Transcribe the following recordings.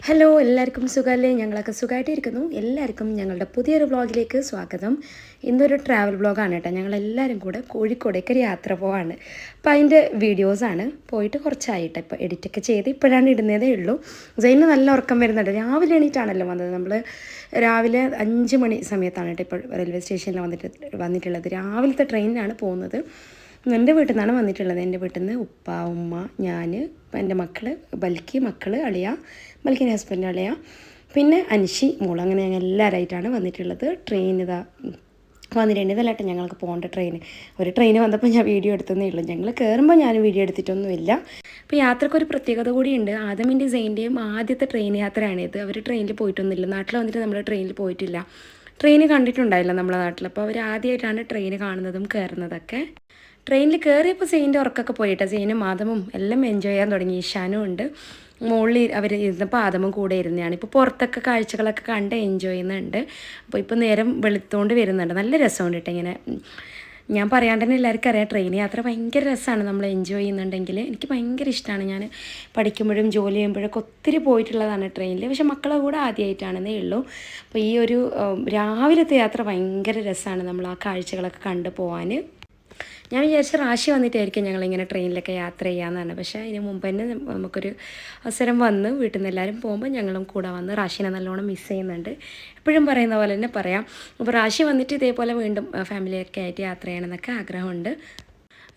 Hello എല്ലാവർക്കും സുഖമല്ലേ? ഞങ്ങളൊക്കെ സുഖമായിട്ടിരിക്കുന്നു. എല്ലാവർക്കും ഞങ്ങളുടെ പുതിയൊരു വ്ളോഗിലേക്ക് സ്വാഗതം. ഇന്നൊരു ട്രാവൽ വ്ളോഗാണ് കേട്ടോ. ഞങ്ങളെല്ലാവരും കൂടെ കോഴിക്കോടേക്ക് ഒരു യാത്ര പോവാണ്. അപ്പോൾ അതിൻ്റെ വീഡിയോസാണ്. പോയിട്ട് കുറച്ചായിട്ട് ഇപ്പോൾ എഡിറ്റൊക്കെ ചെയ്ത് ഇപ്പോഴാണ് ഇടുന്നതേ ഉള്ളൂ. ജയിന് നല്ല ഉറക്കം വരുന്നുണ്ട്. രാവിലെ എണീറ്റാണല്ലോ വന്നത്. നമ്മൾ രാവിലെ 5 മണി സമയത്താണ് കേട്ടോ ഇപ്പോൾ റെയിൽവേ സ്റ്റേഷനിൽ വന്നിട്ടുള്ളത്. രാവിലത്തെ ട്രെയിനിനാണ് പോകുന്നത്. എൻ്റെ വീട്ടിൽ നിന്നാണ് വന്നിട്ടുള്ളത്. എൻ്റെ വീട്ടിൽ നിന്ന് ഉപ്പ, ഉമ്മ, ഞാൻ, എൻ്റെ മക്കൾ, ബൽക്കി മക്കൾ, അളിയ, ബൽക്കിൻ്റെ ഹസ്ബൻഡ് അളിയ, പിന്നെ അൻഷി മോൾ, അങ്ങനെ ഞങ്ങൾ എല്ലാവരായിട്ടാണ് വന്നിട്ടുള്ളത്. ട്രെയിൻ ഇതാ വന്നിട്ടുണ്ട്. ഇതല്ലാട്ടെ ഞങ്ങൾക്ക് പോകേണ്ട ട്രെയിൻ. ഒരു ട്രെയിൻ വന്നപ്പോൾ ഞാൻ വീഡിയോ എടുത്തതേ ഉള്ളൂ. ഞങ്ങൾ കയറുമ്പോൾ ഞാൻ വീഡിയോ എടുത്തിട്ടൊന്നുമില്ല. അപ്പോൾ യാത്രക്കൊരു പ്രത്യേകത കൂടിയുണ്ട്. ആദമിൻ്റെ സെയിൻ്റെയും ആദ്യത്തെ ട്രെയിൻ യാത്രയാണിത്. അവർ ട്രെയിനിൽ പോയിട്ടൊന്നുമില്ല. നാട്ടിൽ വന്നിട്ട് നമ്മൾ ട്രെയിനിൽ പോയിട്ടില്ല. ട്രെയിൻ കണ്ടിട്ടുണ്ടായില്ല നമ്മളെ നാട്ടിൽ. അപ്പോൾ അവർ ആദ്യമായിട്ടാണ് ട്രെയിൻ കാണുന്നതും കയറുന്നതൊക്കെ. ട്രെയിനിൽ കയറിയപ്പോൾ സെയിൻ്റെ ഉറക്കൊക്കെ പോയിട്ടോ. സെയിനും ആദമും എല്ലാം എൻജോയ് ചെയ്യാൻ തുടങ്ങി. ഈശാനും ഉണ്ട്. മുകളിൽ അവർ ഇരുന്നപ്പോൾ ആദമും കൂടെ ഇരുന്നതാണ്. ഇപ്പോൾ പുറത്തൊക്കെ കാഴ്ചകളൊക്കെ കണ്ട് എൻജോയ് ചെയ്യുന്നുണ്ട്. അപ്പോൾ ഇപ്പോൾ നേരം വെളുത്തുകൊണ്ട് വരുന്നുണ്ട്. നല്ല രസമുണ്ട് കേട്ടോ. ഇങ്ങനെ ഞാൻ പറയാണ്ട് തന്നെ എല്ലാവർക്കും അറിയാം, ട്രെയിൻ യാത്ര ഭയങ്കര രസമാണ്. നമ്മൾ എൻജോയ് ചെയ്യുന്നുണ്ടെങ്കിൽ എനിക്ക് ഭയങ്കര ഇഷ്ടമാണ്. ഞാൻ പഠിക്കുമ്പോഴും ജോലി ചെയ്യുമ്പോഴൊക്കെ ഒത്തിരി പോയിട്ടുള്ളതാണ് ട്രെയിനിൽ. പക്ഷേ മക്കളെ കൂടെ ആദ്യമായിട്ടാണെന്നേ ഉള്ളൂ. അപ്പോൾ ഈ ഒരു രാവിലത്തെ യാത്ര ഭയങ്കര രസമാണ്. നമ്മൾ ആ കാഴ്ചകളൊക്കെ കണ്ടു പോകാൻ. ഞാൻ വിചാരിച്ച റാശി വന്നിട്ടായിരിക്കും ഞങ്ങളിങ്ങനെ ട്രെയിനിലൊക്കെ യാത്ര ചെയ്യാമെന്നാണ്. പക്ഷേ അതിന് മുമ്പ് തന്നെ നമുക്കൊരു അവസരം വന്ന് വീട്ടിൽ നിന്ന് എല്ലാവരും പോകുമ്പോൾ ഞങ്ങളും കൂടെ വന്ന് റാശിനെ നല്ലോണം മിസ് ചെയ്യുന്നുണ്ട്. എപ്പോഴും പറയുന്ന പോലെ തന്നെ പറയാം. അപ്പോൾ റാശി വന്നിട്ട് ഇതേപോലെ വീണ്ടും ഫാമിലിയൊക്കെ ആയിട്ട് യാത്ര ചെയ്യണമെന്നൊക്കെ ആഗ്രഹമുണ്ട്.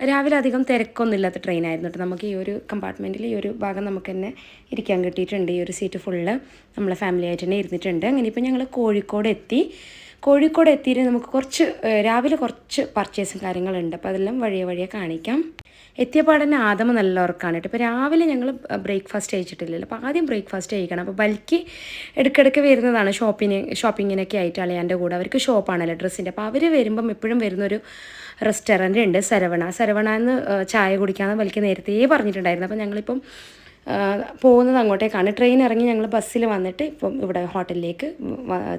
രാവിലെ അധികം തിരക്കൊന്നുമില്ലാത്ത ട്രെയിനായിരുന്നു കേട്ടോ. നമുക്ക് ഈ ഒരു കമ്പാർട്ട്മെൻറ്റിൽ ഈ ഒരു ഭാഗം നമുക്ക് തന്നെ ഇരിക്കാൻ കിട്ടിയിട്ടുണ്ട്. ഈ ഒരു സീറ്റ് ഫുള്ള് നമ്മളെ ഫാമിലി ആയിട്ട് തന്നെ ഇരുന്നിട്ടുണ്ട്. അങ്ങനെ ഇപ്പോൾ ഞങ്ങൾ കോഴിക്കോട് എത്തിയിട്ട് നമുക്ക് രാവിലെ കുറച്ച് പർച്ചേസും കാര്യങ്ങളുണ്ട്. അപ്പോൾ അതെല്ലാം വഴിയെ കാണിക്കാം. എത്തിയപാട് തന്നെ ആദമ നല്ല ഉറക്കാണ് കേട്ടോ. ഇപ്പോൾ രാവിലെ ഞങ്ങൾ ബ്രേക്ക്ഫാസ്റ്റ് കഴിച്ചിട്ടില്ലല്ലോ. അപ്പോൾ ആദ്യം ബ്രേക്ക്ഫാസ്റ്റ് കഴിക്കണം. അപ്പോൾ ബൽക്കി ഇടയ്ക്കിടയ്ക്ക് വരുന്നതാണ് ഷോപ്പിങ്ങിനൊക്കെ ആയിട്ട് അളിയാൻ്റെ കൂടെ. അവർക്ക് ഷോപ്പാണല്ലോ ഡ്രസ്സിൻ്റെ. അപ്പോൾ അവർ വരുമ്പം എപ്പോഴും വരുന്നൊരു റെസ്റ്റോറൻറ്റ് ഉണ്ട്, സരവണ എന്ന് ചായ കുടിക്കാമെന്ന് ബൽക്കി നേരത്തെ പറഞ്ഞിട്ടുണ്ടായിരുന്നു. അപ്പോൾ ഞങ്ങളിപ്പം പോകുന്നത് അങ്ങോട്ടേക്കാണ്. ട്രെയിൻ ഇറങ്ങി ഞങ്ങൾ ബസ്സിൽ വന്നിട്ട് ഇപ്പം ഇവിടെ ഹോട്ടലിലേക്ക്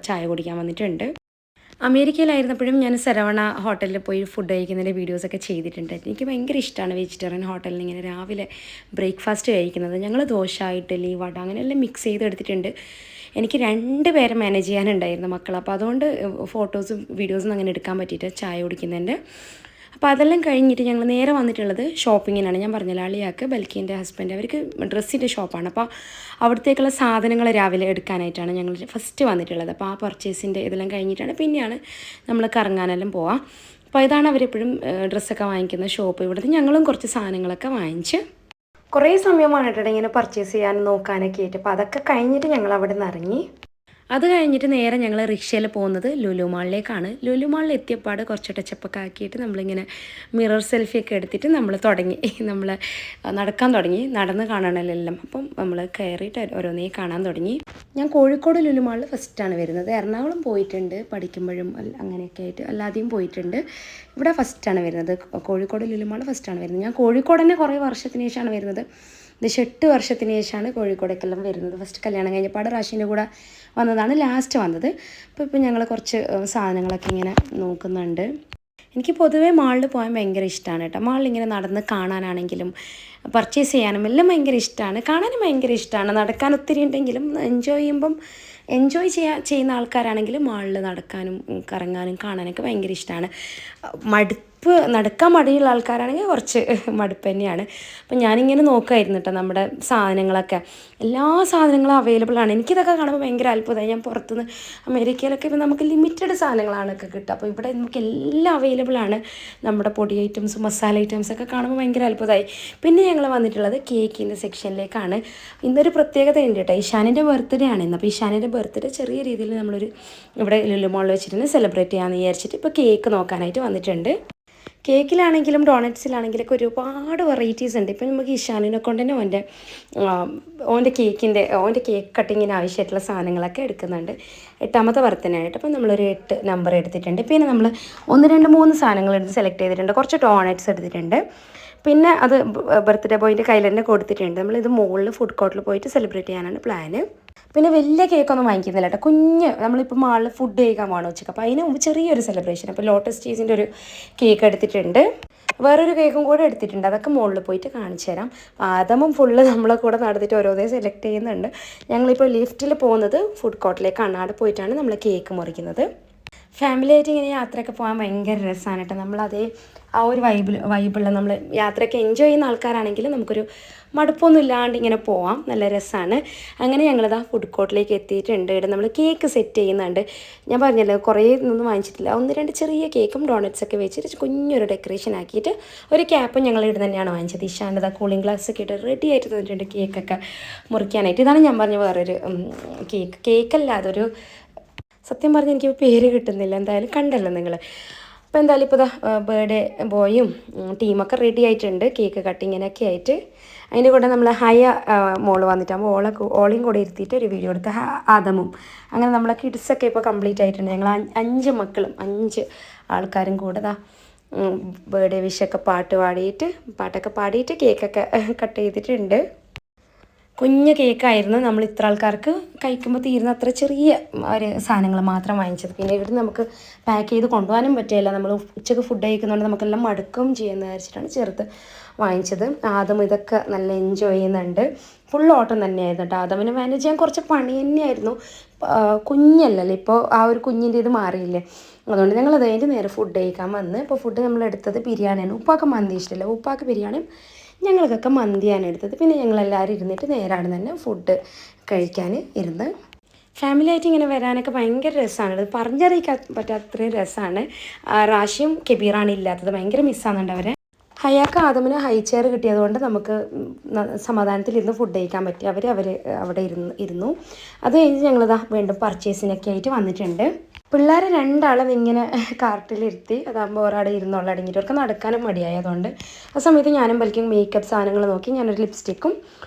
ചായ കുടിക്കാൻ വന്നിട്ടുണ്ട്. അമേരിക്കയിലായിരുന്നപ്പോഴും ഞാൻ സരവണ ഹോട്ടലിൽ പോയി ഫുഡ് കഴിക്കുന്നതിൻ്റെ വീഡിയോസൊക്കെ ചെയ്തിട്ടുണ്ട്. എനിക്ക് ഭയങ്കര ഇഷ്ടമാണ് വെജിറ്റേറിയൻ ഹോട്ടലിൽ ഇങ്ങനെ രാവിലെ ബ്രേക്ക്ഫാസ്റ്റ് കഴിക്കുന്നത്. ഞങ്ങൾ ദോശ, ഇഡ്ഡലി, വട അങ്ങനെയെല്ലാം മിക്സ് ചെയ്തെടുത്തിട്ടുണ്ട്. എനിക്ക് 2 പേരെ മാനേജ് ചെയ്യാനുണ്ടായിരുന്നു മക്കൾ. അപ്പോൾ അതുകൊണ്ട് ഫോട്ടോസും വീഡിയോസും അങ്ങനെ എടുക്കാൻ പറ്റിയിട്ട് ചായ കുടിക്കുന്നതിൻ്റെ. അപ്പോൾ അതെല്ലാം കഴിഞ്ഞിട്ട് ഞങ്ങൾ നേരെ വന്നിട്ടുള്ളത് ഷോപ്പിങ്ങിനാണ്. ഞാൻ പറഞ്ഞില്ല, അളിയാക്ക് ബൽക്കീൻ്റെ ഹസ്ബൻഡ് അവർക്ക് ഡ്രസ്സിൻ്റെ ഷോപ്പാണ്. അപ്പോൾ അവിടത്തേക്കുള്ള സാധനങ്ങൾ രാവിലെ എടുക്കാനായിട്ടാണ് ഞങ്ങൾ ഫസ്റ്റ് വന്നിട്ടുള്ളത്. അപ്പോൾ ആ പർച്ചേസിൻ്റെ ഇതെല്ലാം കഴിഞ്ഞിട്ടാണ് പിന്നെയാണ് നമ്മൾ കറങ്ങാനെല്ലാം പോവാം. അപ്പോൾ ഇതാണ് അവരെപ്പോഴും ഡ്രസ്സൊക്കെ വാങ്ങിക്കുന്ന ഷോപ്പ്. ഇവിടുത്തെ ഞങ്ങളും കുറച്ച് സാധനങ്ങളൊക്കെ വാങ്ങിച്ച് കുറേ സമയമാണ് കേട്ടോ ഇങ്ങനെ പർച്ചേസ് ചെയ്യാൻ നോക്കാനൊക്കെ ആയിട്ട്. അപ്പോൾ അതൊക്കെ കഴിഞ്ഞിട്ട് ഞങ്ങൾ അവിടെ നിന്ന് ഇറങ്ങി. അത് കഴിഞ്ഞിട്ട് നേരെ ഞങ്ങൾ റിക്ഷയിൽ പോകുന്നത് ലുലു മാളിലേക്കാണ്. ലുലു മാളിൽ എത്തിയപ്പാട് കുറച്ച് ടച്ചപ്പൊക്കെ ആക്കിയിട്ട് നമ്മളിങ്ങനെ മിറർ സെൽഫിയൊക്കെ എടുത്തിട്ട് നമ്മൾ നടക്കാൻ തുടങ്ങി. നടന്ന് കാണണമെല്ലാം. അപ്പം നമ്മൾ കയറിയിട്ട് ഓരോന്നേ കാണാൻ തുടങ്ങി. ഞാൻ കോഴിക്കോട് ലുലു മാളിൽ ഫസ്റ്റാണ് വരുന്നത്. എറണാകുളം പോയിട്ടുണ്ട് പഠിക്കുമ്പോഴും അങ്ങനെയൊക്കെ ആയിട്ട്, അല്ലാതെയും പോയിട്ടുണ്ട്. ഇവിടെ ഫസ്റ്റാണ് വരുന്നത്. കോഴിക്കോട് ലുലു മാളിൽ ഫസ്റ്റാണ് വരുന്നത്. ഞാൻ കോഴിക്കോട് തന്നെ കുറേ വർഷത്തിന് ശേഷമാണ് വരുന്നത്. 8 വർഷത്തിന് ശേഷമാണ് കോഴിക്കോടേക്കെല്ലാം വരുന്നത്. ഫസ്റ്റ് കല്യാണം കഴിഞ്ഞപ്പാട് റാഷിൻ്റെ കൂടെ വന്നതാണ് ലാസ്റ്റ് വന്നത്. ഇപ്പോൾ ഞങ്ങൾ കുറച്ച് സാധനങ്ങളൊക്കെ ഇങ്ങനെ നോക്കുന്നുണ്ട്. എനിക്ക് പൊതുവേ മാളിൽ പോകാൻ ഭയങ്കര ഇഷ്ടമാണ് കേട്ടോ. മാളിൽ ഇങ്ങനെ നടന്ന് കാണാനാണെങ്കിലും പർച്ചേസ് ചെയ്യാനും എല്ലാം ഭയങ്കര ഇഷ്ടമാണ്. കാണാനും ഭയങ്കര ഇഷ്ടമാണ്. നടക്കാൻ ഒത്തിരി ഉണ്ടെങ്കിലും എൻജോയ് ചെയ്യുന്ന ആൾക്കാരാണെങ്കിൽ മാളിൽ നടക്കാനും കറങ്ങാനും കാണാനൊക്കെ ഭയങ്കര ഇഷ്ടമാണ്. നടക്കാൻ മടിയുള്ള ആൾക്കാരാണെങ്കിൽ കുറച്ച് മടുപ്പ് തന്നെയാണ്. അപ്പം ഞാനിങ്ങനെ നോക്കുമായിരുന്നു കേട്ടോ നമ്മുടെ സാധനങ്ങളൊക്കെ. എല്ലാ സാധനങ്ങളും അവൈലബിൾ ആണ്. എനിക്കിതൊക്കെ കാണുമ്പോൾ ഭയങ്കര അത്ഭുതമായി. ഞാൻ പുറത്തുനിന്ന് അമേരിക്കയിലൊക്കെ ഇപ്പോൾ നമുക്ക് ലിമിറ്റഡ് സാധനങ്ങളാണൊക്കെ കിട്ടുക. അപ്പോൾ ഇവിടെ നമുക്ക് എല്ലാം അവൈലബിൾ ആണ്. നമ്മുടെ പൊടി ഐറ്റംസും മസാല ഐറ്റംസൊക്കെ കാണുമ്പോൾ ഭയങ്കര അത്ഭുതമായി. പിന്നെ ഞങ്ങൾ വന്നിട്ടുള്ളത് കേക്കിൻ്റെ സെക്ഷനിലേക്കാണ്. ഇന്നൊരു പ്രത്യേകത ഉണ്ട് കേട്ടോ. ഇഷാനിൻ്റെ ബർത്ത്ഡേ ആണ് ഇന്ന്. അപ്പോൾ ഇഷാനിൻ്റെ ബർത്ത്ഡേ ചെറിയ രീതിയിൽ നമ്മളൊരു ഇവിടെ ലുലു മാളിൽ വെച്ചിട്ട് സെലിബ്രേറ്റ് ചെയ്യാമെന്ന് വിചാരിച്ചിട്ട് ഇപ്പോൾ കേക്ക് നോക്കാനായിട്ട് വന്നിട്ടുണ്ട്. കേക്കിലാണെങ്കിലും ഡോണറ്റ്സിലാണെങ്കിലൊക്കെ ഒരുപാട് വെറൈറ്റീസ് ഉണ്ട്. ഇപ്പം നമുക്ക് ഇഷാനിനെ കൊണ്ട് തന്നെ ഓൻ്റെ കേക്ക് കട്ടിങ്ങിന് ആവശ്യമായിട്ടുള്ള സാധനങ്ങളൊക്കെ എടുക്കുന്നുണ്ട്. 8ാമത്തെ ബർത്ത്ഡേയായിട്ട് അപ്പം നമ്മളൊരു 8 നമ്പർ എടുത്തിട്ടുണ്ട്. പിന്നെ നമ്മൾ 1, 2, 3 സാധനങ്ങൾ എടുത്ത് സെലക്ട് ചെയ്തിട്ടുണ്ട്. കുറച്ച് ഡോണറ്റ്സ് എടുത്തിട്ടുണ്ട്. പിന്നെ അത് ബർത്ത്ഡേ ബോയിൻ്റെ കയ്യിൽ തന്നെ കൊടുത്തിട്ടുണ്ട്. നമ്മളിത് മുകളിൽ ഫുഡ് കോർട്ടിൽ പോയിട്ട് സെലിബ്രേറ്റ് ചെയ്യാനാണ് പ്ലാന്. പിന്നെ വലിയ കേക്കൊന്നും വാങ്ങിക്കുന്നില്ല കേട്ടോ. നമ്മളിപ്പോൾ മാളിൽ ഫുഡ് കഴിക്കാൻ വേണം ഉച്ചയ്ക്ക്. അപ്പോൾ അതിന് മുമ്പ് ചെറിയൊരു സെലിബ്രേഷൻ. അപ്പോൾ ലോട്ടസ് ചീസിൻ്റെ ഒരു കേക്ക് എടുത്തിട്ടുണ്ട്. വേറൊരു കേക്കും കൂടെ എടുത്തിട്ടുണ്ട്, അതൊക്കെ മുകളിൽ പോയിട്ട് കാണിച്ചു തരാം. ആദമും ഫുള്ള് നമ്മളെ കൂടെ നടന്നിട്ട് ഓരോന്നേ സെലക്ട് ചെയ്യുന്നുണ്ട്. ഞങ്ങളിപ്പോൾ ലിഫ്റ്റിൽ പോകുന്നത് ഫുഡ് കോർട്ടിലേക്കാണ്. അവിടെ പോയിട്ടാണ് നമ്മൾ കേക്ക് മുറിക്കുന്നത്. ഫാമിലി ആയിട്ട് ഇങ്ങനെ യാത്രയൊക്കെ പോകാൻ ഭയങ്കര രസമാണ് കേട്ടോ. നമ്മളതേ ആ ഒരു വൈബുള്ള നമ്മൾ യാത്രയൊക്കെ എൻജോയ് ചെയ്യുന്ന ആൾക്കാരാണെങ്കിൽ നമുക്കൊരു മടുപ്പൊന്നും ഇല്ലാണ്ട് ഇങ്ങനെ പോവാം, നല്ല രസമാണ്. അങ്ങനെ ഞങ്ങളിതാ ഫുഡ് കോർട്ടിലേക്ക് എത്തിയിട്ടുണ്ട്. ഇവിടെ നമ്മൾ കേക്ക് സെറ്റ് ചെയ്യുന്നുണ്ട്. ഞാൻ പറഞ്ഞല്ലോ കുറേ ഒന്നും വാങ്ങിച്ചിട്ടില്ല, 1-2 ചെറിയ കേക്കും ഡോണറ്റ്സൊക്കെ വെച്ചിട്ട് കുഞ്ഞൊരു ഡെക്കറേഷൻ ആക്കിയിട്ട് ഒരു ക്യാപ്പും ഞങ്ങൾ ഇവിടെ തന്നെയാണ് വാങ്ങിച്ചത്. ഇഷാൻ്റെ കൂളിംഗ് ഗ്ലാസ് ഒക്കെ ഇട്ട് റെഡി ആയിട്ട് തന്നിട്ടുണ്ട് കേക്കൊക്കെ മുറിക്കാനായിട്ട്. ഇതാണ് ഞാൻ പറഞ്ഞ വേറൊരു കേക്കല്ല, അതൊരു സത്യം പറഞ്ഞാൽ എനിക്ക് പേര് കിട്ടുന്നില്ല, എന്തായാലും കണ്ടല്ലോ നിങ്ങൾ. അപ്പോൾ എന്തായാലും ഇപ്പോൾ ബർത്ത്ഡേ ബോയും ടീമൊക്കെ റെഡി ആയിട്ടുണ്ട് കേക്ക് കട്ടിങ്ങിനൊക്കെ ആയിട്ട്. അതിൻ്റെ കൂടെ നമ്മൾ ഹയ മോള് വന്നിട്ടാകുമ്പോൾ ഓളെയും കൂടെ ഇരുത്തിയിട്ട് ഒരു വീഡിയോ എടുത്ത് ആദമും. അങ്ങനെ നമ്മളെ കിഡ്സൊക്കെ ഇപ്പോൾ കംപ്ലീറ്റ് ആയിട്ടുണ്ട്. ഞങ്ങൾ 5 മക്കളും 5 ആൾക്കാരും കൂടെ ബർത്ത്ഡേ വിഷൊക്കെ പാട്ടൊക്കെ പാടിയിട്ട് കേക്കൊക്കെ കട്ട് ചെയ്തിട്ടുണ്ട്. കുഞ്ഞ് കേക്കായിരുന്നു. നമ്മൾ ഇത്ര ആൾക്കാർക്ക് കഴിക്കുമ്പോൾ തീരുന്ന അത്ര ചെറിയ ഒരു സാധനങ്ങൾ മാത്രം വാങ്ങിച്ചത്. പിന്നെ ഇവിടെ നമുക്ക് പാക്ക് ചെയ്ത് കൊണ്ടുപോകാനും പറ്റില്ല, നമ്മൾ ഉച്ചക്ക് ഫുഡ് കഴിക്കുന്നതുകൊണ്ട് നമുക്കെല്ലാം മടുക്കും ചെയ്യുന്ന വെച്ചിട്ടാണ് ചെറുത് വാങ്ങിച്ചത്. ആദം ഇതൊക്കെ നല്ല എൻജോയ് ചെയ്യുന്നുണ്ട്. ഫുൾ ഓട്ടം തന്നെയായിരുന്നു കേട്ടോ. ആദമിന് മാനേജ് ചെയ്യാൻ കുറച്ച് പണി തന്നെയായിരുന്നു. കുഞ്ഞല്ലല്ലോ ഇപ്പോൾ, ആ ഒരു കുഞ്ഞിൻ്റെ ഇത് മാറിയില്ലേ, അതുകൊണ്ട് ഞങ്ങൾ അതിൻ്റെ നേരെ ഫുഡ് കഴിക്കാൻ വന്ന്. ഇപ്പോൾ ഫുഡ് നമ്മൾ എടുത്തത് ബിരിയാണിയാണ്. ഉപ്പാക്ക് മന്തി ഇഷ്ടമല്ല, ഉപ്പാക്ക് ബിരിയാണിയും ഞങ്ങൾക്കൊക്കെ മന്തിയാണ് എടുത്തത്. പിന്നെ ഞങ്ങളെല്ലാവരും ഇരുന്നിട്ട് നേരാണ് തന്നെ ഫുഡ് കഴിക്കാൻ ഇരുന്ന്. ഫാമിലി ആയിട്ട് ഇങ്ങനെ വരാനൊക്കെ ഭയങ്കര രസമാണ്. ഇത് പറഞ്ഞറിയിക്കാൻ പറ്റാത്തത്രയും രസമാണ്. റാഷിയും കെബീറാണ് ഇല്ലാത്തത്, ഭയങ്കര മിസ്സാകുന്നുണ്ട് അവരെ. ഹയാക്ക് ആദമിന് ഹൈ ചെയർ കിട്ടിയതുകൊണ്ട് നമുക്ക് സമാധാനത്തിൽ ഇരുന്ന് ഫുഡ് കഴിക്കാൻ പറ്റി. അവർ അവിടെ ഇരുന്നു. അത് കഴിഞ്ഞ് ഞങ്ങളിതാ വീണ്ടും പർച്ചേസിനൊക്കെ ആയിട്ട് വന്നിട്ടുണ്ട്. പിള്ളേരെ 2 ആളും ഇങ്ങനെ കാർട്ടിലിരുത്തി, അതാകുമ്പോൾ ഒരാടെ ഇരുന്നുള്ള അടങ്ങിയിട്ട് അവർക്ക് നടക്കാനും മടിയായതുകൊണ്ട് ആ സമയത്ത് ഞാനും ബൽക്കും മേക്കപ്പ് സാധനങ്ങൾ നോക്കി ഞാനൊരു ലിപ്സ്റ്റിക്കും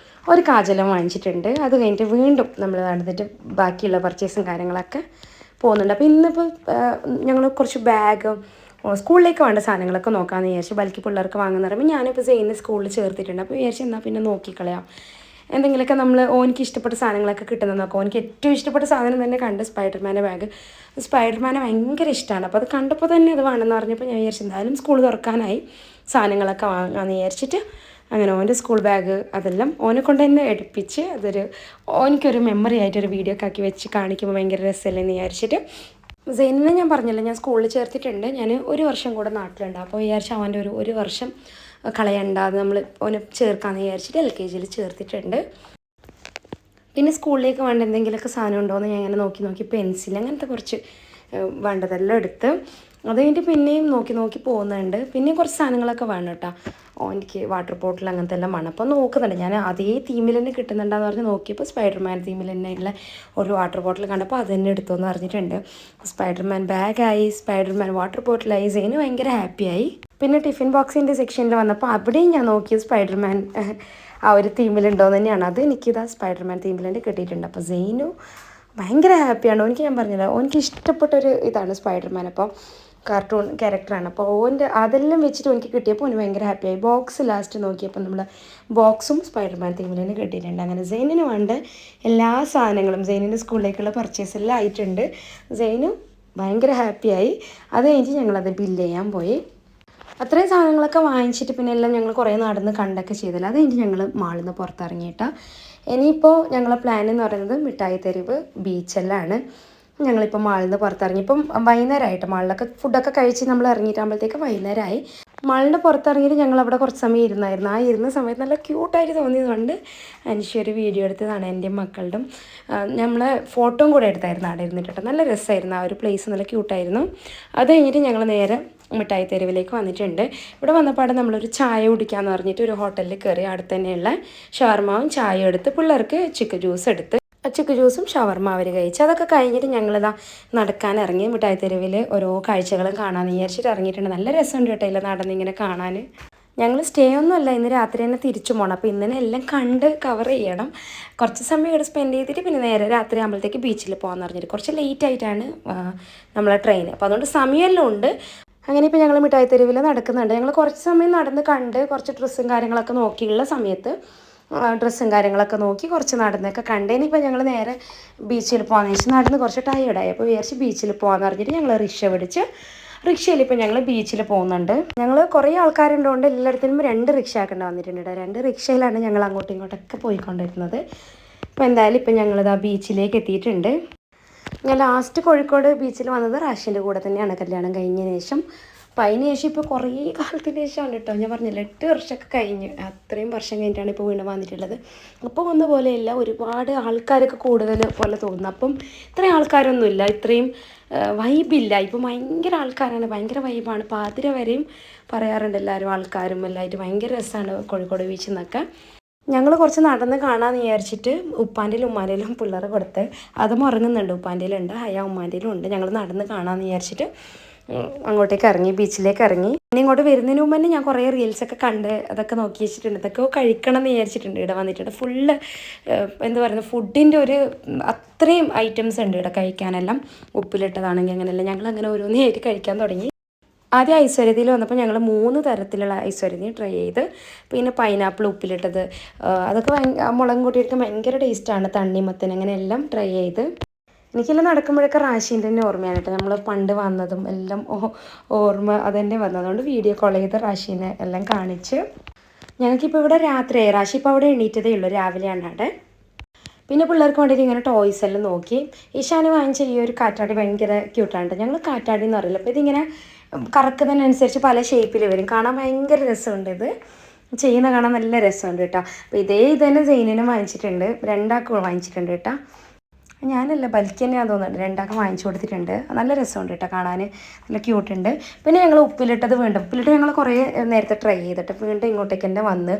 ഒരു കാജലും വാങ്ങിച്ചിട്ടുണ്ട്. അത് കഴിഞ്ഞിട്ട് വീണ്ടും നമ്മൾ നടന്നിട്ട് ബാക്കിയുള്ള പർച്ചേസും കാര്യങ്ങളൊക്കെ പോകുന്നുണ്ട്. അപ്പോൾ ഇന്നിപ്പോൾ ഞങ്ങൾ കുറച്ച് ബാഗും സ്കൂളിലേക്ക് വേണ്ട സാധനങ്ങളൊക്കെ നോക്കാമെന്ന് വിചാരിച്ചു. ബൽക്കി പിള്ളേർക്ക് വാങ്ങുന്ന പറയുമ്പോൾ ഞാനിപ്പോൾ സെയിന് സ്കൂളിൽ ചേർത്തിട്ടുണ്ട്. അപ്പോൾ വിചാരിച്ചു എന്നാൽ പിന്നെ നോക്കിക്കളയാം, എന്തെങ്കിലുമൊക്കെ നമ്മൾ ഓനിക്ക് ഇഷ്ടപ്പെട്ട സാധനങ്ങളൊക്കെ കിട്ടുന്നത് നോക്കാം. ഓനിക്ക് ഏറ്റവും ഇഷ്ടപ്പെട്ട സാധനം തന്നെ കണ്ട് സ്പൈഡർമാൻ്റെ ബാഗ്. സ്പൈഡർമാനെ ഭയങ്കര ഇഷ്ടമാണ്. അപ്പോൾ അത് കണ്ടപ്പോൾ തന്നെ അത് വേണമെന്ന് പറഞ്ഞപ്പോൾ ഞാൻ വിചാരിച്ചു എന്തായാലും സ്കൂൾ തുറക്കാനായി സാധനങ്ങളൊക്കെ വാങ്ങാമെന്ന് വിചാരിച്ചിട്ട് അങ്ങനെ ഓൻ്റെ സ്കൂൾ ബാഗ് അതെല്ലാം ഓനെ കൊണ്ട് തന്നെ എടുപ്പിച്ച് ഓനിക്കൊരു മെമ്മറി ആയിട്ടൊരു വീഡിയോ ഒക്കെ ആക്കി വെച്ച് കാണിക്കുമ്പോൾ ഭയങ്കര രസമല്ലെന്ന് വിചാരിച്ചിട്ട് സെയിനിനെ ഞാൻ പറഞ്ഞല്ലോ ഞാൻ സ്കൂളിൽ ചേർത്തിട്ടുണ്ട്. ഞാൻ 1 വർഷം കൂടെ നാട്ടിലുണ്ട്. അപ്പോൾ വിചാരിച്ചു അവൻ്റെ ഒരു വർഷം കളയണ്ട, അത് നമ്മൾ ഓനെ ചേർക്കാമെന്ന് വിചാരിച്ചിട്ട് LKGയിൽ ചേർത്തിട്ടുണ്ട്. പിന്നെ സ്കൂളിലേക്ക് വേണ്ട എന്തെങ്കിലുമൊക്കെ സാധനം ഉണ്ടോ എന്ന് ഞാൻ അങ്ങനെ നോക്കി പെൻസിൽ അങ്ങനത്തെ കുറച്ച് വേണ്ടതെല്ലാം എടുത്ത് അത് കഴിഞ്ഞിട്ട് പിന്നെയും നോക്കി പോകുന്നുണ്ട്. പിന്നെയും കുറച്ച് സാധനങ്ങളൊക്കെ വേണം കേട്ടോ. എനിക്ക് വാട്ടർ ബോട്ടിൽ അങ്ങനത്തെ എല്ലാം വേണം. അപ്പോൾ നോക്കുന്നുണ്ട് ഞാൻ അതേ തീമിൽ തന്നെ കിട്ടുന്നുണ്ടെന്ന് പറഞ്ഞ് നോക്കിയപ്പോൾ സ്പൈഡർമാൻ തീമിൽ തന്നെയുള്ള ഒരു വാട്ടർ ബോട്ടിൽ കണ്ടപ്പോൾ അത് തന്നെ എടുത്തോന്ന് പറഞ്ഞിട്ടുണ്ട്. സ്പൈഡർമാൻ ബാഗായി, സ്പൈഡർമാൻ വാട്ടർ ബോട്ടിലായി. സെയിന് ഭയങ്കര ഹാപ്പിയായി. പിന്നെ ടിഫിൻ ബോക്സിൻ്റെ സെക്ഷനിൽ വന്നപ്പോൾ അവിടെയും ഞാൻ നോക്കിയത് സ്പൈഡർമാൻ ആ ഒരു തീമിലുണ്ടോയെന്ന് തന്നെയാണ്. അത് എനിക്കിതാ സ്പൈഡർമാൻ തീമിൽ തന്നെ കിട്ടിയിട്ടുണ്ട്. അപ്പോൾ സെയിനു ഭയങ്കര ഹാപ്പിയാണ്. എനിക്ക് ഞാൻ പറഞ്ഞില്ല, എനിക്ക് ഇഷ്ടപ്പെട്ടൊരു ഇതാണ് സ്പൈഡർമാൻ. അപ്പോൾ കാർട്ടൂൺ ക്യാരക്ടറാണ്. അപ്പോൾ അതെല്ലാം വെച്ചിട്ട് എനിക്ക് കിട്ടിയപ്പോൾ ഓന് ഭയങ്കര ഹാപ്പിയായി. ബോക്സ് ലാസ്റ്റ് നോക്കിയപ്പോൾ നമ്മൾ ബോക്സും സ്പൈഡർമാൻ തീമിൽ തന്നെ കിട്ടിയിട്ടുണ്ട്. അങ്ങനെ സെയിനിന് വേണ്ട എല്ലാ സാധനങ്ങളും സെയിനിൻ്റെ സ്കൂളിലേക്കുള്ള പർച്ചേസ് എല്ലാം ആയിട്ടുണ്ട്. സെയിന് ഭയങ്കര ഹാപ്പിയായി. അത് കഴിഞ്ഞിട്ട് ഞങ്ങളത് ബില്ല് ചെയ്യാൻ പോയി. അത്രയും സാധനങ്ങളൊക്കെ വാങ്ങിച്ചിട്ട് പിന്നെ എല്ലാം ഞങ്ങൾ കുറേ നടന്ന് കണ്ടൊക്കെ ചെയ്തില്ല. അത് കഴിഞ്ഞ് ഞങ്ങൾ മാളിൽ നിന്ന് പുറത്തിറങ്ങിയിട്ടാണ്. ഇനിയിപ്പോൾ ഞങ്ങളെ പ്ലാൻ എന്ന് പറയുന്നത് മിഠായി തെരുവ് ബീച്ചെല്ലാണ്. ഞങ്ങളിപ്പോൾ മാളിൽ നിന്ന് പുറത്തിറങ്ങി. ഇപ്പം വൈകുന്നേരമായിട്ട് മാളിലൊക്കെ ഫുഡൊക്കെ കഴിച്ച് നമ്മൾ ഇറങ്ങിയിട്ടാകുമ്പോഴത്തേക്ക് വൈകുന്നേരമായി. മാളിൻ്റെ പുറത്തിറങ്ങിയിട്ട് ഞങ്ങളവിടെ കുറച്ച് സമയം ഇരുന്നായിരുന്നു. ആ ഇരുന്ന സമയത്ത് നല്ല ക്യൂട്ടായിട്ട് തോന്നിയതുകൊണ്ട് അനുഷ്യ ഒരു വീഡിയോ എടുത്തതാണ് എൻ്റെയും മക്കളുടെ. നമ്മൾ ഫോട്ടോയും കൂടെ എടുത്തായിരുന്നു അവിടെ ഇരുന്നിട്ട്. നല്ല രസമായിരുന്നു, ആ ഒരു പ്ലേസ് നല്ല ക്യൂട്ടായിരുന്നു. അത് കഴിഞ്ഞിട്ട് ഞങ്ങൾ നേരെ മിഠായി തെരുവിലേക്ക് വന്നിട്ടുണ്ട്. ഇവിടെ വന്നപാടെ നമ്മളൊരു ചായ കുടിക്കാമെന്ന് പറഞ്ഞിട്ട് ഒരു ഹോട്ടലിൽ കയറി. അടുത്ത് തന്നെയുള്ള ഷവർമാവും ചായ എടുത്ത് പിള്ളേർക്ക് ചിക്കൻ ജ്യൂസ് എടുത്ത് ചിക്കൻ ജ്യൂസും ഷവർമ അവർ കഴിച്ച്. അതൊക്കെ കഴിഞ്ഞിട്ട് ഞങ്ങളിതാ നടക്കാൻ ഇറങ്ങി. മിഠായി തെരുവിൽ ഓരോ കാഴ്ചകളും കാണാമെന്ന് വിചാരിച്ചിട്ട് ഇറങ്ങിയിട്ടുണ്ട്. നല്ല രസമുണ്ട് കേട്ടോ ഇല്ല നടന്നിങ്ങനെ കാണാൻ. ഞങ്ങൾ സ്റ്റേ ഒന്നുമല്ല, ഇന്ന് രാത്രി തന്നെ തിരിച്ചു പോകണം. അപ്പോൾ ഇന്നലെ എല്ലാം കണ്ട് കവർ ചെയ്യണം. കുറച്ച് സമയം ഇവിടെ സ്പെൻഡ് ചെയ്തിട്ട് പിന്നെ നേരെ രാത്രി ആകുമ്പോഴത്തേക്ക് ബീച്ചിൽ പോകാമെന്ന് പറഞ്ഞിട്ട് കുറച്ച് ലേറ്റ് ആയിട്ടാണ് നമ്മളെ ട്രെയിൻ. അപ്പോൾ അതുകൊണ്ട് സമയമെല്ലാം ഉണ്ട്. അങ്ങനെ ഇപ്പോൾ ഞങ്ങൾ മിഠായി തെരുവിൽ നടക്കുന്നുണ്ട്. ഞങ്ങൾ കുറച്ച് സമയം നടന്ന് കണ്ട് കുറച്ച് ഡ്രസ്സും കാര്യങ്ങളൊക്കെ നോക്കിയുള്ള സമയത്ത് ഡ്രസ്സും കാര്യങ്ങളൊക്കെ നോക്കി കുറച്ച് നടന്നൊക്കെ കണ്ട്. ഇനിയിപ്പോൾ ഞങ്ങൾ നേരെ ബീച്ചിൽ പോകാമെന്ന് വെച്ചാൽ നടന്ന് കുറച്ച് ടയേർഡായി. അപ്പോൾ വിചാരിച്ച് ബീച്ചിൽ പോകാമെന്ന് പറഞ്ഞിട്ട് ഞങ്ങൾ റിക്ഷ പിടിച്ച് റിക്ഷയിൽ ഇപ്പോൾ ഞങ്ങൾ ബീച്ചിൽ പോകുന്നുണ്ട്. ഞങ്ങൾ കുറേ ആൾക്കാരുള്ളതുകൊണ്ട് എല്ലായിടത്തും 2 റിക്ഷ ആക്കേണ്ടി വന്നിട്ടുണ്ട്. 2 റിക്ഷയിലാണ് ഞങ്ങൾ അങ്ങോട്ടും ഇങ്ങോട്ടൊക്കെ പോയിക്കൊണ്ടിരുന്നത്. അപ്പോൾ എന്തായാലും ഇപ്പം ഞങ്ങളിതാ ബീച്ചിലേക്ക് എത്തിയിട്ടുണ്ട്. ഞാൻ ലാസ്റ്റ് കോഴിക്കോട് ബീച്ചിൽ വന്നത് റാഷിൻ്റെ കൂടെ തന്നെയാണ് കല്യാണം കഴിഞ്ഞതിന് ശേഷം. അപ്പം അതിന് ശേഷം ഇപ്പോൾ കുറേ കാലത്തിന് ശേഷമാണ് കേട്ടോ. ഞാൻ പറഞ്ഞില്ല 8 വർഷമൊക്കെ കഴിഞ്ഞ്, അത്രയും വർഷം കഴിഞ്ഞിട്ടാണ് ഇപ്പോൾ വീണ്ടും വന്നിട്ടുള്ളത്. അപ്പോൾ വന്ന പോലെയല്ല, ഒരുപാട് ആൾക്കാരൊക്കെ കൂടുതൽ പോലെ തോന്നുന്നു. അപ്പം ഇത്രയും ആൾക്കാരൊന്നുമില്ല, ഇത്രയും വൈബില്ല. ഇപ്പം ഭയങ്കര ആൾക്കാരാണ്, ഭയങ്കര വൈബാണ്. പാതിര വരെയും പറയാറുണ്ട് എല്ലാവരും, ആൾക്കാരും എല്ലായിട്ട് ഭയങ്കര രസമാണ് കോഴിക്കോട് ബീച്ചിൽ നിന്നൊക്കെ. ഞങ്ങൾ കുറച്ച് നടന്ന് കാണാമെന്ന് വിചാരിച്ചിട്ട് ഉപ്പാൻ്റെയിലും ഉമ്മാൻ്റെയിലും പിള്ളേരെ കൊടുത്ത്, അതും ഉറങ്ങുന്നുണ്ട്. ഉപ്പാൻ്റെയിലുണ്ട്, ഉമ്മാൻ്റെയിലും ഉണ്ട്. ഞങ്ങൾ നടന്ന് കാണാമെന്ന് വിചാരിച്ചിട്ട് അങ്ങോട്ടേക്ക് ഇറങ്ങി, ബീച്ചിലേക്ക് ഇറങ്ങി. പിന്നെ ഇങ്ങോട്ട് വരുന്നതിന് മുമ്പ് തന്നെ ഞാൻ കുറേ റീൽസൊക്കെ കണ്ട് അതൊക്കെ നോക്കി വെച്ചിട്ടുണ്ട്. ഇതൊക്കെ കഴിക്കണം എന്ന് വിചാരിച്ചിട്ടുണ്ട്. ഇവിടെ വന്നിട്ടുണ്ട് ഫുള്ള് എന്താ പറയുന്നത്, ഫുഡിൻ്റെ ഒരു അത്രയും ഐറ്റംസ് ഉണ്ട് ഇവിടെ കഴിക്കാനെല്ലാം. ഉപ്പിലിട്ടതാണെങ്കിൽ അങ്ങനെയല്ല, ഞങ്ങളങ്ങനെ ഓരോന്നായിട്ട് കഴിക്കാൻ തുടങ്ങി. ആദ്യം ഐശ്വര്യത്തിൽ വന്നപ്പോൾ ഞങ്ങൾ 3 തരത്തിലുള്ള ഐശ്വര്യതി ട്രൈ ചെയ്ത്. പിന്നെ പൈനാപ്പിൾ ഉപ്പിലിട്ടത്, അതൊക്കെ മുളകും കൂട്ടിയിട്ട് ഭയങ്കര ടേസ്റ്റാണ്. തണ്ണിമത്തൻ, അങ്ങനെ എല്ലാം ട്രൈ ചെയ്ത്. എനിക്കെല്ലാം നടക്കുമ്പോഴൊക്കെ റാഷീൻ്റെ തന്നെ ഓർമ്മയാണ് കേട്ടോ. നമ്മൾ പണ്ട് വന്നതും എല്ലാം ഓർമ്മ അതെന്നെ വന്നത്. അതുകൊണ്ട് വീഡിയോ കോൾ ചെയ്ത് റാഷീനെ എല്ലാം കാണിച്ച്. ഞങ്ങൾക്കിപ്പോൾ ഇവിടെ രാത്രിയായി. റാഷി ഇപ്പോൾ അവിടെ എണീറ്റതേ ഉള്ളൂ, രാവിലെയാണ് അവിടെ. പിന്നെ പിള്ളേർക്ക് വേണ്ടിയിട്ട് ഇങ്ങനെ ടോയ്സ് എല്ലാം നോക്കി. ഈശാന് വാങ്ങിച്ച ഈ ഒരു കാറ്റാടി ഭയങ്കര ക്യൂട്ടാണ്. ഞങ്ങൾ കാറ്റാടി എന്ന് പറയില്ല. അപ്പോൾ ഇതിങ്ങനെ കറക്കുന്നതിനനുസരിച്ച് പല ഷേപ്പിൽ വരും, കാണാൻ ഭയങ്കര രസമുണ്ട്. ഇത് ചെയ്യുന്ന കാണാൻ നല്ല രസമുണ്ട് കേട്ടോ. അപ്പോൾ ഇത് തന്നെ സെയിനിനും വാങ്ങിച്ചിട്ടുണ്ട്, 2 ആൾക്ക് വാങ്ങിച്ചിട്ടുണ്ട് കേട്ടോ. ഞാനല്ല, ബൽക്ക് തന്നെയാണെന്ന് തോന്നുന്നുണ്ട്, 2 ആൾക്ക് വാങ്ങിച്ചു കൊടുത്തിട്ടുണ്ട്. നല്ല രസമുണ്ട് കേട്ടോ, കാണാൻ നല്ല ക്യൂട്ടുണ്ട്. പിന്നെ ഞങ്ങൾ ഉപ്പിലിട്ടത് ഉപ്പിലിട്ട് ഞങ്ങൾ കുറേ നേരത്തെ ട്രൈ ചെയ്തിട്ട് വീണ്ടും ഇങ്ങോട്ടേക്ക് തന്നെ വന്ന്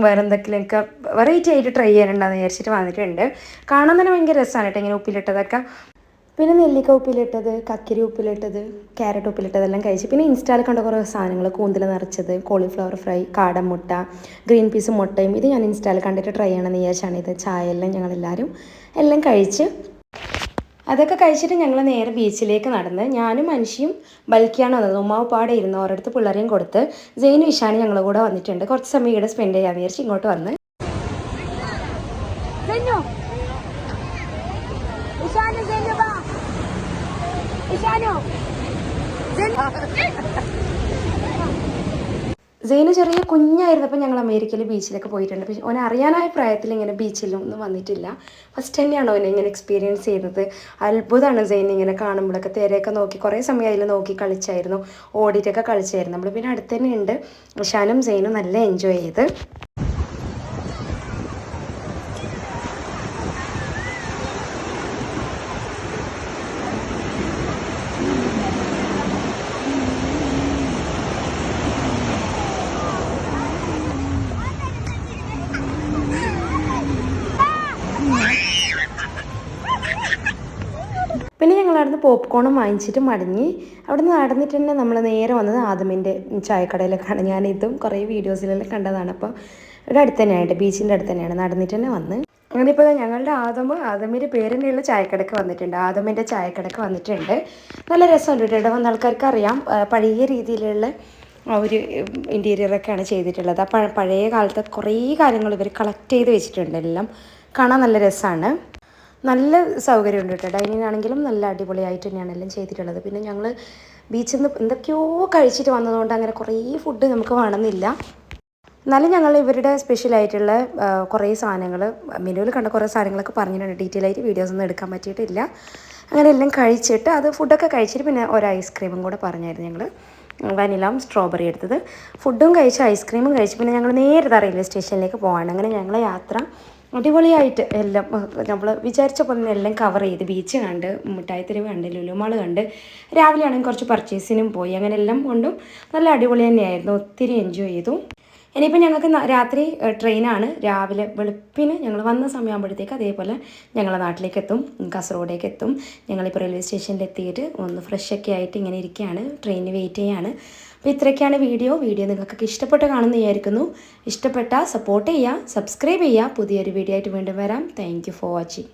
വേറെ എന്തെങ്കിലുമൊക്കെ വെറൈറ്റി ആയിട്ട് ട്രൈ ചെയ്യാനുണ്ടെന്ന് വിചാരിച്ചിട്ട് വന്നിട്ടുണ്ട്. കാണാൻ തന്നെ ഭയങ്കര രസമാണ് കേട്ടോ ഇങ്ങനെ ഉപ്പിലിട്ടതൊക്കെ. പിന്നെ നെല്ലിക്ക ഉപ്പിലിട്ടത്, കക്കിരി ഉപ്പിലിട്ടത്, ക്യാരറ്റ് ഉപ്പിലിട്ടതെല്ലാം കഴിച്ച്. പിന്നെ ഇൻസ്റ്റായിൽ കണ്ട കുറേ സാധനങ്ങൾ, കൂന്തൽ നിറച്ചത്, കോളിഫ്ലവർ ഫ്രൈ, കാടമുട്ട, ഗ്രീൻ പീസും മുട്ടയും, ഇത് ഞാൻ ഇൻസ്റ്റായിൽ കണ്ടിട്ട് ട്രൈ ചെയ്യണമെന്ന് വിചാരിച്ചാണ്. ഇത് ചായ എല്ലാം ഞങ്ങളെല്ലാവരും എല്ലാം കഴിച്ച്. അതൊക്കെ കഴിച്ചിട്ട് ഞങ്ങൾ നേരെ ബീച്ചിലേക്ക് നടന്ന്. ഞാനും മനുഷ്യയും ബൽക്കിയാണ് വന്നത്. ഉമ്മാവ് പാടെ ഇരുന്ന് ഓരോരുത്തർ പിള്ളേരെയും കൊടുത്ത്. സെയിനും ഇഷാനും ഞങ്ങളുടെ കൂടെ വന്നിട്ടുണ്ട്. കുറച്ച് സമയം ഇവിടെ സ്പെൻഡ് ചെയ്യാമെന്ന് വിചാരിച്ച് ഇങ്ങോട്ട് വന്ന്. സെയിന് ചെറിയ കുഞ്ഞായിരുന്നപ്പോൾ ഞങ്ങൾ അമേരിക്കയിൽ ബീച്ചിലൊക്കെ പോയിട്ടുണ്ട്. പക്ഷേ ഓനെ അറിയാനായ പ്രായത്തിൽ ഇങ്ങനെ ബീച്ചിലും ഒന്നും വന്നിട്ടില്ല. ഫസ്റ്റ് തന്നെയാണോ ഓനെ ഇങ്ങനെ എക്സ്പീരിയൻസ് ചെയ്തത്. അത്ഭുതമാണ് സെയിൻ ഇങ്ങനെ കാണുമ്പോഴൊക്കെ. തിരയൊക്കെ നോക്കി കുറേ സമയം അതിൽ നോക്കി കളിച്ചായിരുന്നു, ഓടിയിട്ടൊക്കെ കളിച്ചായിരുന്നു. നമ്മൾ പിന്നെ അടുത്ത് തന്നെ ഉണ്ട്. ഷാനും സെയിനും നല്ല എൻജോയ് ചെയ്ത്. പിന്നെ ഞങ്ങളവിടുന്ന് പോപ്കോണും വാങ്ങിച്ചിട്ട് മടങ്ങി. അവിടെ നിന്ന് നടന്നിട്ട് തന്നെ നമ്മൾ നേരെ വന്നത് ആദമിൻ്റെ ചായക്കടയിലേക്കാണ്. ഞാനിതും കുറേ വീഡിയോസിലെല്ലാം കണ്ടതാണ്. അപ്പോൾ ഇവിടെ അടുത്ത് തന്നെയായിട്ട്, ബീച്ചിൻ്റെ അടുത്ത് തന്നെയാണ്, നടന്നിട്ട് തന്നെ വന്ന്. അങ്ങനെ ഇപ്പോൾ ഞങ്ങളുടെ ആദമിൻ്റെ പേരിൻ്റെയുള്ള ചായക്കടക്ക് വന്നിട്ടുണ്ട്. ആദമിൻ്റെ ചായക്കടക്ക് വന്നിട്ടുണ്ട്. നല്ല രസമുണ്ട് കേട്ടോ. ഇവിടെ വന്ന ആൾക്കാർക്ക് അറിയാം, പഴയ രീതിയിലുള്ള ഒരു ഇൻറ്റീരിയറൊക്കെയാണ് ചെയ്തിട്ടുള്ളത്. ആ പഴയ കാലത്തെ കുറേ കാര്യങ്ങൾ ഇവർ കളക്ട് ചെയ്ത് വെച്ചിട്ടുണ്ട്. എല്ലാം കാണാൻ നല്ല രസമാണ്. നല്ല സൗകര്യമുണ്ട് കേട്ടോ. ഡൈനിങ് ആണെങ്കിലും നല്ല അടിപൊളിയായിട്ട് തന്നെയാണ് എല്ലാം ചെയ്തിട്ടുള്ളത്. പിന്നെ ഞങ്ങൾ ബീച്ചിൽ നിന്ന് എന്തൊക്കെയോ കഴിച്ചിട്ട് വന്നതുകൊണ്ട് അങ്ങനെ കുറേ ഫുഡ് നമുക്ക് വേണമെന്നില്ല. എന്നാലും ഞങ്ങൾ ഇവരുടെ സ്പെഷ്യലായിട്ടുള്ള കുറേ സാധനങ്ങൾ, മെനുവിൽ കണ്ട കുറേ സാധനങ്ങളൊക്കെ പറഞ്ഞിട്ടുണ്ട്. ഡീറ്റെയിൽ ആയിട്ട് വീഡിയോസ് ഒന്നും എടുക്കാൻ പറ്റിയിട്ടില്ല. അങ്ങനെ എല്ലാം കഴിച്ചിട്ട് അത് ഫുഡൊക്കെ കഴിച്ചിട്ട് പിന്നെ ഒരു ഐസ്ക്രീമും കൂടെ പറഞ്ഞായിരുന്നു ഞങ്ങൾ. വനിലയും സ്ട്രോബെറി എടുത്തത്. ഫുഡും കഴിച്ച് ഐസ്ക്രീമും കഴിച്ച് പിന്നെ ഞങ്ങൾ നേരെ റെയിൽവേ സ്റ്റേഷനിലേക്ക് പോവാണ്. അങ്ങനെ ഞങ്ങളെ യാത്ര അടിപൊളിയായിട്ട് എല്ലാം നമ്മൾ വിചാരിച്ച പോലെ തന്നെ എല്ലാം കവർ ചെയ്ത്. ബീച്ച് കണ്ട്, മിഠായിത്തെരുവ് കണ്ട്, ലുലുമാൾ കണ്ട്, രാവിലെ ആണെങ്കിൽ കുറച്ച് പർച്ചേസിനും പോയി. അങ്ങനെ എല്ലാം കൊണ്ടും നല്ല അടിപൊളി തന്നെയായിരുന്നു. ഒത്തിരി എൻജോയ് ചെയ്തു. ഇനിയിപ്പോൾ ഞങ്ങൾക്ക് രാത്രി ട്രെയിനാണ്. രാവിലെ വെളുപ്പിന് ഞങ്ങൾ വന്ന സമയമാകുമ്പോഴത്തേക്ക് അതേപോലെ ഞങ്ങളെ നാട്ടിലേക്ക് എത്തും, കാസർഗോഡേക്ക് എത്തും. ഞങ്ങളിപ്പോൾ റെയിൽവേ സ്റ്റേഷനിൽ എത്തിയിട്ട് ഒന്ന് ഫ്രഷൊക്കെ ആയിട്ട് ഇങ്ങനെ ഇരിക്കുകയാണ്, ട്രെയിനിന് വെയിറ്റ് ചെയ്യാണ്. അപ്പോൾ ഇത്രയൊക്കെയാണ് വീഡിയോ നിങ്ങൾക്കൊക്കെ ഇഷ്ടപ്പെട്ട് കാണുമെന്ന് വിചാരിക്കുന്നു. ഇഷ്ടപ്പെട്ടാൽ സപ്പോർട്ട് ചെയ്യുക, സബ്സ്ക്രൈബ് ചെയ്യുക. പുതിയൊരു വീഡിയോ ആയിട്ട് വീണ്ടും വരാം. Thank you for watching.